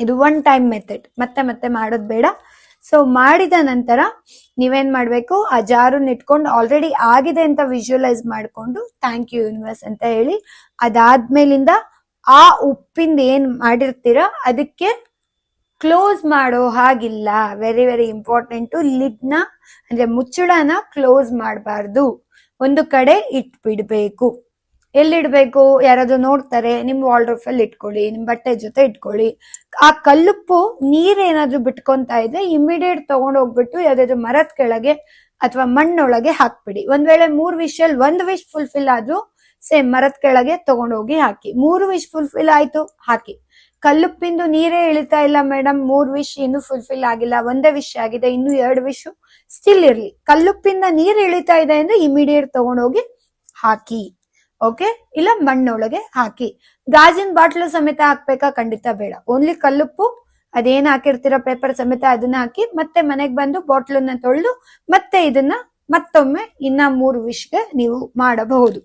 ಇದು one time method, ಮತ್ತೆ ಮತ್ತೆ ಮಾಡೋದು ಬೇಡ. ಸೊ ಮಾಡಿದ ನಂತರ ನೀವೇನ್ ಮಾಡ್ಬೇಕು, ಆ ಜಾರನ್ನ ಇಟ್ಕೊಂಡು ಆಲ್ರೆಡಿ ಆಗಿದೆ ಅಂತ ವಿಜುವಲೈಸ್ ಮಾಡ್ಕೊಂಡು ಥ್ಯಾಂಕ್ ಯು ಯೂನಿವರ್ಸ್ ಅಂತ ಹೇಳಿ, ಅದಾದ್ಮೇಲಿಂದ ಆ ಉಪ್ಪಿಂದ ಏನ್ ಮಾಡಿರ್ತೀರ ಅದಕ್ಕೆ ಕ್ಲೋಸ್ ಮಾಡೋ ಹಾಗಿಲ್ಲ. Very very important. ಲಿಡ್ನ ಅಂದ್ರೆ ಮುಚ್ಚಳನ ಕ್ಲೋಸ್ ಮಾಡಬಾರ್ದು, ಒಂದು ಕಡೆ ಇಟ್ಬಿಡ್ಬೇಕು. ಎಲ್ಲಿಡ್ಬೇಕು, ಯಾರಾದ್ರೂ ನೋಡ್ತಾರೆ, ನಿಮ್ ವಾರ್ಡ್ರೋಬ್ ಅಲ್ಲಿ ಇಟ್ಕೊಳ್ಳಿ, ನಿಮ್ ಬಟ್ಟೆ ಜೊತೆ ಇಟ್ಕೊಳ್ಳಿ. ಆ ಕಲ್ಲುಪ್ಪು ನೀರೇನಾದ್ರೂ ಬಿಟ್ಕೊಂತ ಇದ್ರೆ ಇಮಿಡಿಯೇಟ್ ತಗೊಂಡ್ ಹೋಗ್ಬಿಟ್ಟು ಯಾವ್ದಾದ್ರು ಮರದ ಕೆಳಗೆ ಅಥವಾ ಮಣ್ಣೊಳಗೆ ಹಾಕ್ಬಿಡಿ. ಒಂದ್ ವೇಳೆ 3 ವಿಷಲ್ 1 ವಿಶ್ ಫುಲ್ಫಿಲ್ ಆದ್ರೂ ಸೇಮ್ ಮರದ ಕೆಳಗೆ ತಗೊಂಡೋಗಿ ಹಾಕಿ. 3 ವಿಶ್ ಫುಲ್ಫಿಲ್ ಆಯ್ತು ಹಾಕಿ. ಕಲ್ಲುಪ್ಪಿಂದು ನೀರೇ ಇಳಿತಾ ಇಲ್ಲ ಮೇಡಮ್, 3 ವಿಶ್ ಇನ್ನು ಫುಲ್ಫಿಲ್ ಆಗಿಲ್ಲ, 1 ವಿಶ್ ಆಗಿದೆ, ಇನ್ನು 2 ವಿಶ್ ಸ್ಟಿಲ್ ಇರ್ಲಿ, ಕಲ್ಲುಪ್ಪಿಂದ ನೀರ್ ಇಳಿತಾ ಇದೆ ಅಂದ್ರೆ ಇಮಿಡಿಯೇಟ್ ತಗೊಂಡೋಗಿ ಹಾಕಿ. ಓಕೆ, ಇಲ್ಲ ಮಣ್ಣೊಳಗೆ ಹಾಕಿ. ಗಾಜಿನ ಬಾಟ್ಲು ಸಮೇತ ಹಾಕ್ಬೇಕಾ? ಖಂಡಿತ ಬೇಡ. ಓನ್ಲಿ ಕಲ್ಲುಪ್ಪು ಅದೇನ್ ಹಾಕಿರ್ತೀರ ಪೇಪರ್ ಸಮೇತ ಅದನ್ನ ಹಾಕಿ, ಮತ್ತೆ ಮನೆಗ್ ಬಂದು ಬಾಟ್ಲನ್ನ ತೊಳೆದು ಮತ್ತೆ ಇದನ್ನ ಮತ್ತೊಮ್ಮೆ ಇನ್ನ 3 ವಿಶ್ಗೆ ನೀವು ಮಾಡಬಹುದು.